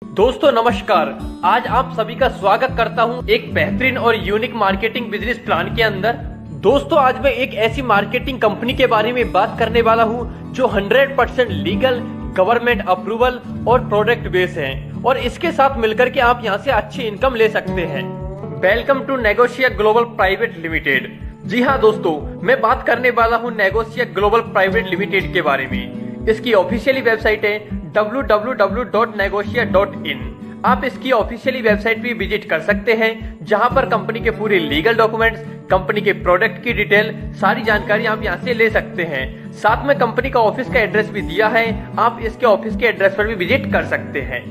दोस्तों नमस्कार। आज आप सभी का स्वागत करता हूं एक बेहतरीन और यूनिक मार्केटिंग बिजनेस प्लान के अंदर। दोस्तों आज मैं एक ऐसी मार्केटिंग कंपनी के बारे में बात करने वाला हूं जो 100% लीगल, गवर्नमेंट अप्रूवल और प्रोडक्ट बेस है और इसके साथ मिलकर के आप यहां से अच्छी इनकम ले सकते हैं। Welcome to Negosia global private limited. जी हाँ दोस्तों, मैं बात करने वाला हूँ नेगोशिया ग्लोबल प्राइवेट लिमिटेड के बारे में। इसकी ऑफिशियली वेबसाइट है www.negotia.in। आप इसकी ऑफिशियली वेबसाइट भी विजिट कर सकते हैं, जहां पर कंपनी के पूरे लीगल डॉक्यूमेंट्स, कंपनी के प्रोडक्ट की डिटेल, सारी जानकारी आप यहां से ले सकते हैं। साथ में कंपनी का ऑफिस का एड्रेस भी दिया है, आप इसके ऑफिस के एड्रेस पर भी विजिट कर सकते हैं।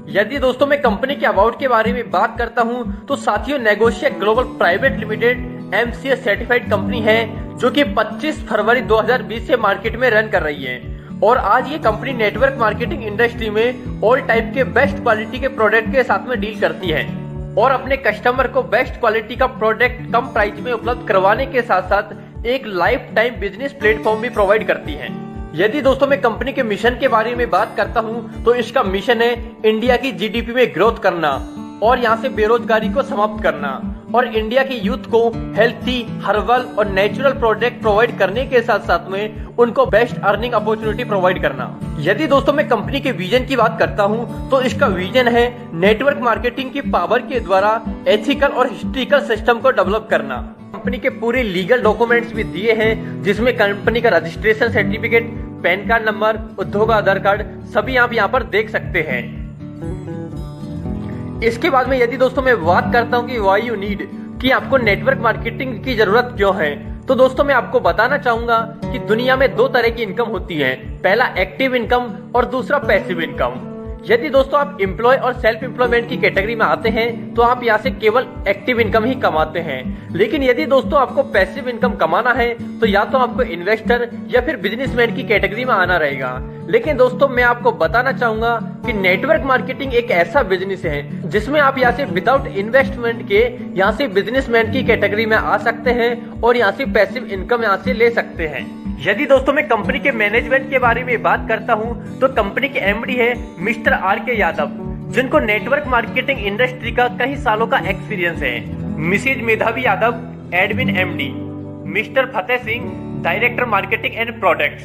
यदि दोस्तों मैं कंपनी के अबाउट के बारे में बात करता हूं तो साथियों Negosia global private limited MCA certified company है जो कि 25 फरवरी 2020 से मार्केट में रन कर रही है और आज ये कंपनी नेटवर्क मार्केटिंग इंडस्ट्री में ऑल टाइप के बेस्ट क्वालिटी के प्रोडक्ट के साथ में डील करती है और अपने कस्टमर को बेस्ट क्वालिटी का प्रोडक्ट कम प्राइस में उपलब्ध करवाने के साथ साथ एक लाइफ टाइम बिजनेस प्लेटफॉर्म भी प्रोवाइड करती है। यदि दोस्तों मैं कंपनी के मिशन के बारे में बात करता हूँ तो इसका मिशन है इंडिया की GDP में ग्रोथ करना और यहाँ से बेरोजगारी को समाप्त करना और इंडिया की यूथ को हेल्थी, हर्बल और नेचुरल प्रोडक्ट प्रोवाइड करने के साथ साथ में उनको बेस्ट अर्निंग अपॉर्चुनिटी प्रोवाइड करना। यदि दोस्तों मैं कंपनी के विजन की बात करता हूँ तो इसका विजन है नेटवर्क मार्केटिंग की पावर के द्वारा एथिकल और हिस्ट्रिकल सिस्टम को डेवलप करना। कंपनी के पूरे लीगल डॉक्यूमेंट्स भी दिए हैं जिसमें कंपनी का registration certificate, pan card number, उद्योग आधार कार्ड सभी आप यहाँ पर देख सकते हैं। इसके बाद में यदि दोस्तों मैं बात करता हूँ कि व्हाई यू नीड, कि आपको नेटवर्क मार्केटिंग की जरूरत क्यों है, तो दोस्तों मैं आपको बताना चाहूंगा कि दुनिया में दो तरह की इनकम होती है, पहला एक्टिव इनकम और दूसरा पैसिव इनकम। यदि दोस्तों आप एम्प्लॉय और सेल्फ एम्प्लॉयमेंट की कैटेगरी में आते हैं तो आप यहाँ से केवल एक्टिव इनकम ही कमाते हैं, लेकिन यदि दोस्तों आपको पैसिव इनकम कमाना है तो या तो आपको इन्वेस्टर या फिर बिजनेसमैन की कैटेगरी में आना रहेगा। लेकिन दोस्तों मैं आपको बताना चाहूंगा कि नेटवर्क मार्केटिंग एक ऐसा बिजनेस है जिसमें आप यहाँ से विदाउट इन्वेस्टमेंट के यहाँ से बिजनेसमैन की कैटेगरी में आ सकते हैं और यहाँ से पैसिव इनकम यहाँ से ले सकते हैं। यदि दोस्तों मैं कंपनी के मैनेजमेंट के बारे में बात करता हूं तो कंपनी के MD है मिस्टर RK यादव, जिनको नेटवर्क मार्केटिंग इंडस्ट्री का कई सालों का एक्सपीरियंस है। मिसेज मेधावी Yadav admin MD, mister Fateh Singh director marketing and products,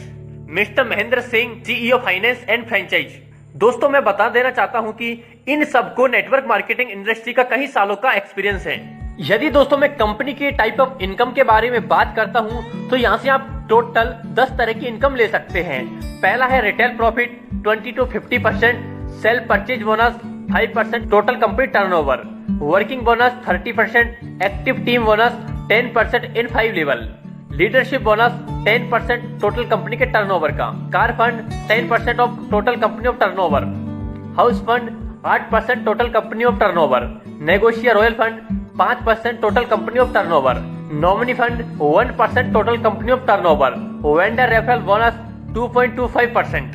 mister Mahendra Singh CEO finance and franchise. दोस्तों मैं बता देना चाहता हूं कि इन सबको नेटवर्क मार्केटिंग इंडस्ट्री का कई सालों का एक्सपीरियंस है। यदि दोस्तों मैं कंपनी के टाइप ऑफ इनकम के बारे में बात करता हूं तो यहाँ से आप टोटल 10 तरह की इनकम ले सकते हैं। पहला है retail profit 20 to 50%, self purchase bonus 5% total company turnover, working bonus 30%, active team bonus 10% in 5 level, leadership bonus 10% total company के टर्नओवर का, car fund 10% of total company of turnover, house fund 8% total company of turnover, Negosia royal fund 5% total company of turnover, nominee fund 1% total company of turnover, vendor referral bonus 2.25%।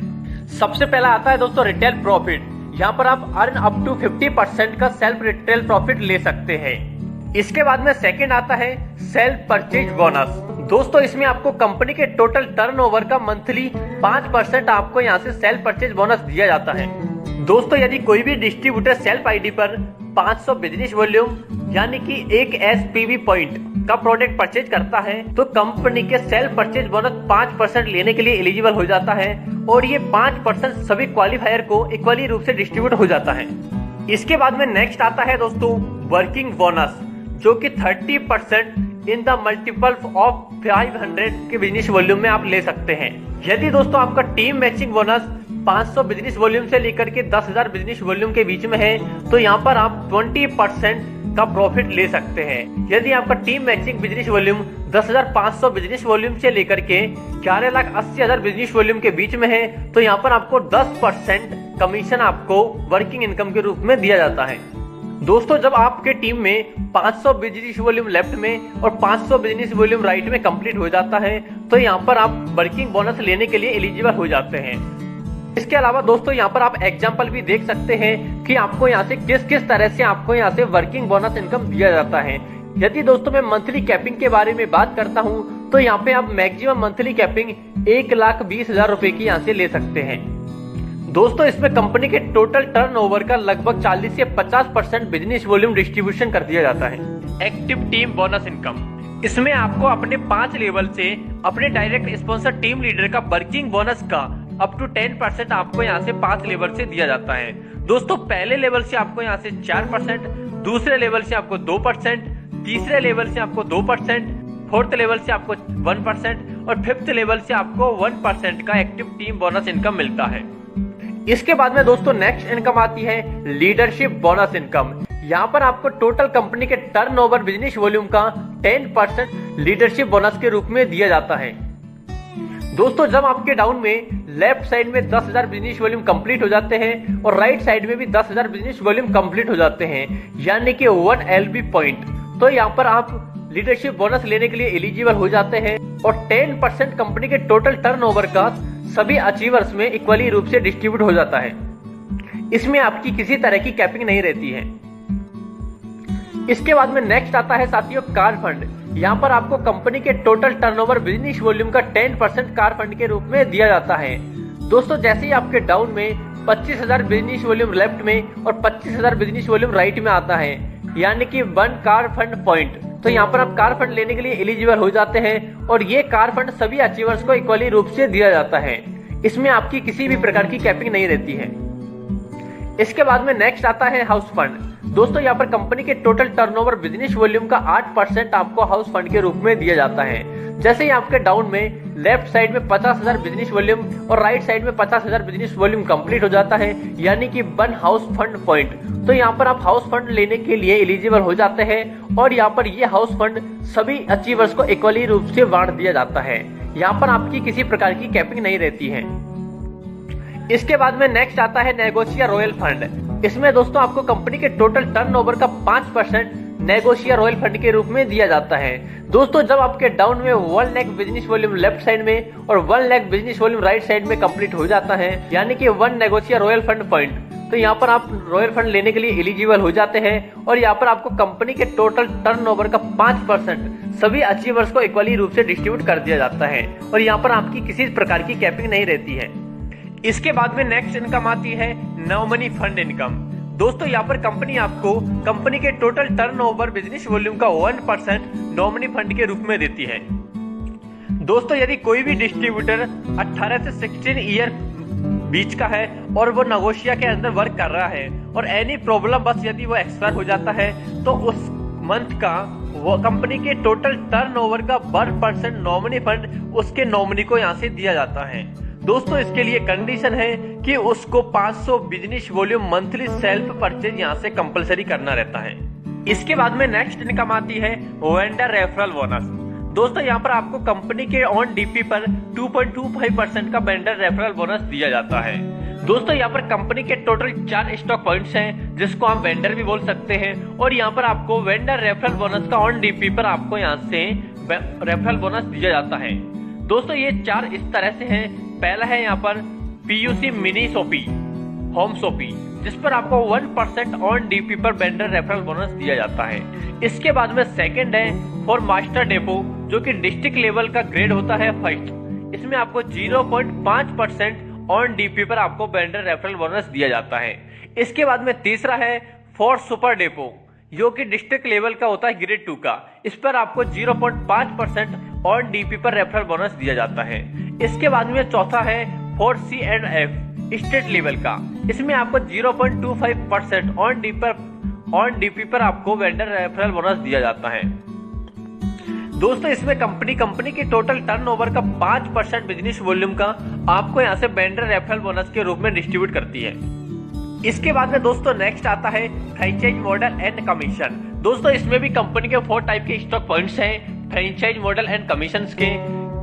सबसे पहला आता है दोस्तों retail profit. यहाँ पर आप earn up to 50% का self retail profit ले सकते हैं। इसके बाद में सेकंड आता है सेल्फ परचेज बोनस। दोस्तों इसमें आपको कंपनी के टोटल टर्नओवर का मंथली 5% आपको यहाँ से सेल्फ परचेज बोनस दिया जाता है। दोस्तों यदि कोई भी डिस्ट्रीब्यूटर सेल्फ आईडी पर 500 बिजनेस वॉल्यूम यानी कि 1 SPV पॉइंट का प्रोडक्ट परचेज करता है तो कंपनी के सेल्फ परचेज बोनस 5% लेने के लिए एलिजिबल हो जाता है और ये 5% सभी क्वालिफायर को इक्वली रूप से डिस्ट्रीब्यूट हो जाता है। इसके बाद में नेक्स्ट आता है दोस्तों वर्किंग बोनस, जो कि 30% इन द मल्टीपल ऑफ 500 के बिजनेस वॉल्यूम में आप ले सकते हैं। यदि दोस्तों आपका team matching bonus 500 business volume से लेकर के 10,000 बिजनेस वॉल्यूम के बीच में है तो यहाँ पर आप 20% का प्रॉफिट ले सकते हैं। यदि आपका team matching business volume 10,500 business volume से लेकर के 11,80,000 बिजनेस वॉल्यूम के बीच में है तो यहाँ पर आपको 10% कमीशन आपको वर्किंग इनकम के रूप में दिया जाता है। दोस्तों जब आपके टीम में 500 बिजनेस वॉल्यूम लेफ्ट में और 500 बिजनेस वॉल्यूम राइट में कंप्लीट हो जाता है तो यहाँ पर आप वर्किंग बोनस लेने के लिए एलिजिबल हो जाते हैं। इसके अलावा दोस्तों यहाँ पर आप एग्जाम्पल भी देख सकते हैं कि आपको यहाँ से किस किस तरह से आपको यहाँ से वर्किंग बोनस इनकम दिया जाता है। यदि दोस्तों मैं मंथली कैपिंग के बारे में बात करता हूँ तो यहाँ पे आप मैक्सिमम मंथली कैपिंग 1,20,000 रुपए की यहाँ से ले सकते हैं। दोस्तों इसमें कंपनी के टोटल टर्नओवर का लगभग 40 से 50% बिजनेस वॉल्यूम डिस्ट्रीब्यूशन कर दिया जाता है। एक्टिव टीम बोनस इनकम, इसमें आपको अपने 5 लेवल से अपने डायरेक्ट स्पॉन्सर टीम लीडर का वर्किंग बोनस का अप टू 10% आपको यहाँ से 5 लेवल से दिया जाता है। दोस्तों पहले लेवल से आपको यहाँ से 4%, दूसरे लेवल से आपको 2%, तीसरे लेवल से आपको 2%, फोर्थ लेवल से आपको 1% और फिफ्थ लेवल से आपको 1% का एक्टिव टीम बोनस इनकम मिलता है। इसके बाद में दोस्तों नेक्स्ट इनकम आती है लीडरशिप बोनस इनकम। यहाँ पर आपको टोटल कंपनी के टर्नओवर बिजनेस वॉल्यूम का 10% लीडरशिप बोनस के रूप में दिया जाता है। दोस्तों जब आपके डाउन में लेफ्ट साइड में 10,000 बिजनेस वॉल्यूम कंप्लीट हो जाते हैं और राइट साइड में भी 10,000 बिजनेस वॉल्यूम कंप्लीट हो जाते हैं, यानी कि 1 LB पॉइंट, तो यहाँ पर आप लीडरशिप बोनस लेने के लिए एलिजिबल हो जाते हैं और 10% कंपनी के टोटल टर्नओवर का सभी अचीवर्स में इक्वली रूप से डिस्ट्रीब्यूट हो जाता है। इसमें आपकी किसी तरह की कैपिंग नहीं रहती है। इसके बाद में नेक्स्ट आता है साथियों कार फंड। यहाँ पर आपको कंपनी के टोटल टर्नओवर बिजनेस वॉल्यूम का 10% कार फंड के रूप में दिया जाता है। दोस्तों जैसे ही आपके डाउन में 25,000 बिजनेस वॉल्यूम लेफ्ट में और 25,000 बिजनेस वॉल्यूम राइट में आता है, यानी कि 1 कार फंड पॉइंट, तो यहाँ पर आप कार फंड लेने के लिए एलिजिबल हो जाते हैं और ये कार फंड सभी अचीवर्स को इक्वली रूप से दिया जाता है। इसमें आपकी किसी भी प्रकार की कैपिंग नहीं रहती है। इसके बाद में नेक्स्ट आता है हाउस फंड। दोस्तों यहाँ पर कंपनी के टोटल टर्नओवर बिजनेस वॉल्यूम का 8% आपको हाउस फंड के रूप में दिया जाता है। जैसे ही आपके डाउन में लेफ्ट साइड में 50,000 बिजनेस वॉल्यूम और राइट साइड में 50,000 बिजनेस वॉल्यूम कंप्लीट हो जाता है, यानी कि 1 हाउस फंड पॉइंट, तो यहाँ पर आप हाउस फंड लेने के लिए एलिजिबल हो जाते हैं और यहाँ पर ये हाउस फंड सभी अचीवर्स को इक्वली रूप से बांट दिया जाता है। यहाँ पर आपकी किसी प्रकार की कैपिंग नहीं रहती है। इसके बाद में नेक्स्ट आता है नेगोशिया रॉयल फंड। इसमें दोस्तों आपको कंपनी के टोटल टर्नओवर का 5% नेगोशिया रॉयल फंड के रूप में दिया जाता है। दोस्तों जब आपके डाउन में 1 lakh business volume left side में और 1 lakh business volume right side में कंप्लीट हो जाता है, यानी कि 1 नेगोशिया रॉयल फंड पॉइंट, तो यहाँ पर आप रॉयल फंड लेने के लिए एलिजिबल हो जाते हैं और यहाँ पर आपको कंपनी के टोटल टर्नओवर का 5% सभी अचीवर्स को इक्वली रूप से डिस्ट्रीब्यूट कर दिया जाता है और यहाँ पर आपकी किसी प्रकार की कैपिंग नहीं रहती है। इसके बाद में नेक्स्ट इनकम आती है नॉमिनी फंड इनकम। दोस्तों यहाँ पर कंपनी आपको कंपनी के टोटल टर्नओवर बिजनेस वॉल्यूम का 1% नॉमिनी फंड के रूप में देती है। दोस्तों यदि कोई भी डिस्ट्रीब्यूटर 18 से 16 ईयर बीच का है और वो नेगोशिया के अंदर वर्क कर रहा है और एनी प्रॉब्लम बस यदि वो एक्सपायर हो जाता है, तो उस मंथ का वो कंपनी के टोटल टर्नओवर का 1% नॉमिनी फंड उसके नॉमिनी को यहाँ से दिया जाता है। दोस्तों इसके लिए कंडीशन है कि उसको 500 business volume monthly self purchase यहाँ से कंपलसरी करना रहता है। इसके बाद में नेक्स्ट इनकम आती है वेंडर रेफरल बोनस। दोस्तों यहाँ पर आपको कंपनी के ऑन डीपी पर 2.25% का वेंडर रेफरल बोनस दिया जाता है। दोस्तों यहाँ पर कंपनी के टोटल 4 स्टॉक पॉइंट्स हैं, जिसको आप वेंडर भी बोल सकते हैं, और यहाँ पर आपको वेंडर रेफरल बोनस का ऑन डीपी पर आपको यहाँ से रेफरल बोनस दिया जाता है। दोस्तों ये 4 इस तरह से हैं। पहला है यहाँ पर PUC mini shoppe home shoppe, जिस पर आपको 1% ऑन डीपी पर वेंडर रेफरल बोनस दिया जाता है। इसके बाद में सेकंड है फॉर मास्टर डेपो, जो कि डिस्ट्रिक्ट लेवल का ग्रेड होता है फर्स्ट। इसमें आपको 0.5% ऑन डीपी पर आपको वेंडर रेफरल बोनस दिया जाता है। इसके बाद में तीसरा है फॉर सुपर डेपो, जो कि डिस्ट्रिक्ट लेवल का होता है ग्रेड 2 का। इस पर आपको 0.5% ऑन डीपी पर रेफरल बोनस दिया जाता है। इसके बाद में चौथा है फॉर C&F स्टेट लेवल का। इसमें आपको 0.25% ऑन डीपी पर आपको वेंडर रेफरल बोनस दिया जाता है। दोस्तों इसमें कंपनी के टोटल टर्नओवर का 5% बिजनेस वॉल्यूम का आपको यहाँ से वेंडर रेफरल बोनस के रूप में डिस्ट्रीब्यूट करती है। इसके बाद में दोस्तों नेक्स्ट आता है फ्रेंचाइज मॉडल एंड कमीशन। दोस्तों इसमें भी कंपनी के 4 टाइप के स्टॉक पॉइंट्स हैं फ्रेंचाइज मॉडल एंड कमीशन के।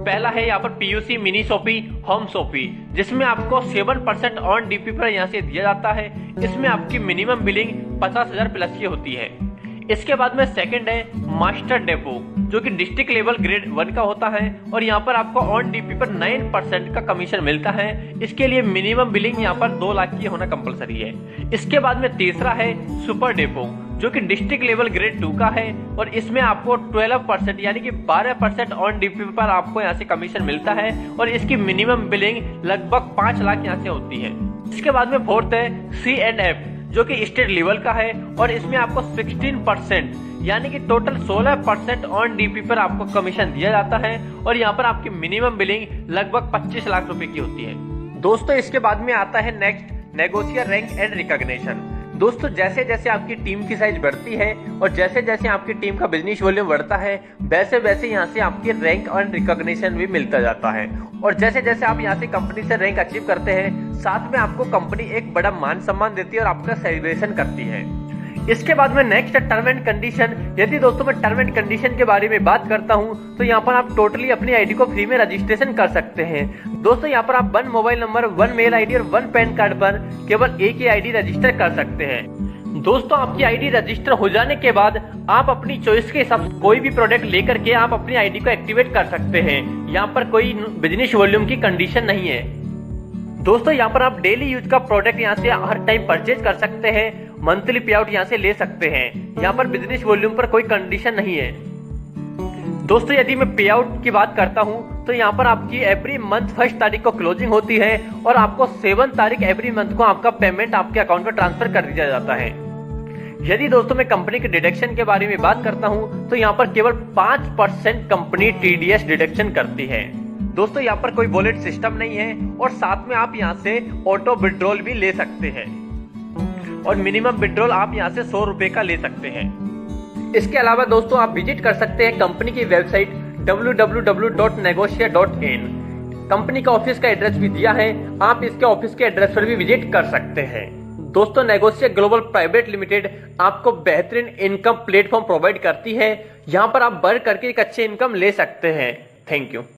पहला है यहाँ पर PUC mini shoppe home shoppe, जिसमें आपको 7% ऑन डीपी पर यहाँ से दिया जाता है। इसमें आपकी मिनिमम बिलिंग 50,000 प्लस की होती है। इसके बाद में सेकंड है मास्टर डेपो, जो कि डिस्ट्रिक्ट लेवल ग्रेड 1 का होता है और यहाँ पर आपको ऑन डीपी पर 9% का कमीशन मिलता है। इसके लिए मिनिमम बिलिंग यहाँ पर 2 लाख की होना कंपलसरी है। इसके बाद में तीसरा है सुपर डेपो, जो कि डिस्ट्रिक्ट लेवल ग्रेड 2 का है और इसमें आपको 12% यानी कि 12% ऑन डीपी पर आपको यहाँ से कमीशन मिलता है और इसकी मिनिमम बिलिंग लगभग 5 लाख यहाँ से होती है। इसके बाद में फोर्थ है C&F, जो कि स्टेट लेवल का है और इसमें आपको 16% यानी कि टोटल 16% ऑन डीपी पर आपको कमीशन दिया जाता है और यहाँ पर आपकी मिनिमम बिलिंग लगभग 25 लाख रुपए की होती है। दोस्तों इसके बाद में आता है नेक्स्ट नेगोशियर रैंक एंड रिकॉग्निशन। दोस्तों जैसे जैसे आपकी टीम की साइज बढ़ती है और जैसे जैसे आपकी टीम का बिजनेस वॉल्यूम बढ़ता है वैसे वैसे यहाँ से आपकी रैंक एंड रिकॉग्निशन भी मिलता जाता है और जैसे जैसे आप यहाँ से कंपनी से रैंक अचीव करते हैं साथ में आपको कंपनी एक बड़ा मान सम्मान देती है और आपका सेलिब्रेशन करती है। इसके बाद में नेक्स्ट टर्म एंड कंडीशन। यदि दोस्तों मैं टर्म एंड कंडीशन के बारे में बात करता हूं तो यहाँ पर आप टोटली अपनी आईडी को फ्री में रजिस्ट्रेशन कर सकते हैं। दोस्तों यहाँ पर आप 1 मोबाइल नंबर, 1 मेल आईडी और 1 पैन कार्ड पर केवल एक ही आईडी रजिस्टर कर सकते हैं। दोस्तों आपकी आईडी रजिस्टर हो जाने के बाद आप अपनी चॉइस के हिसाब से कोई भी प्रोडक्ट लेकर के आप अपनी आईडी को एक्टिवेट कर सकते हैं। यहाँ पर कोई बिजनेस वॉल्यूम की कंडीशन नहीं है। दोस्तों यहाँ पर आप डेली यूज का प्रोडक्ट यहाँ से हर टाइम परचेज कर सकते हैं, मंथली पे आउट यहाँ से ले सकते हैं। यहाँ पर बिजनेस वॉल्यूम पर कोई कंडीशन नहीं है। दोस्तों यदि मैं पे आउट की बात करता हूँ तो यहाँ पर आपकी एवरी मंथ 1 तारीख को क्लोजिंग होती है और आपको 7 तारीख एवरी मंथ को आपका पेमेंट आपके अकाउंट में ट्रांसफर कर दिया जाता है। यदि दोस्तों मैं कंपनी के डिडक्शन के बारे में बात करता हूँ तो यहाँ पर केवल 5% कंपनी TDS डिडक्शन करती है। दोस्तों यहाँ पर कोई वॉलेट सिस्टम नहीं है और साथ में आप यहाँ से ऑटो विड्रॉल भी ले सकते हैं और मिनिमम विड्रॉल आप यहाँ से 100 रुपए का ले सकते हैं। इसके अलावा दोस्तों आप विजिट कर सकते हैं कंपनी की वेबसाइट www.negotia.in। कंपनी का ऑफिस का एड्रेस भी दिया है, आप इसके ऑफिस के एड्रेस पर भी विजिट कर सकते हैं। दोस्तों नेगोशिया ग्लोबल प्राइवेट लिमिटेड आपको बेहतरीन इनकम प्लेटफॉर्म प्रोवाइड करती है। यहाँ पर आप बढ़ करके एक अच्छी इनकम ले सकते हैं। Thank you.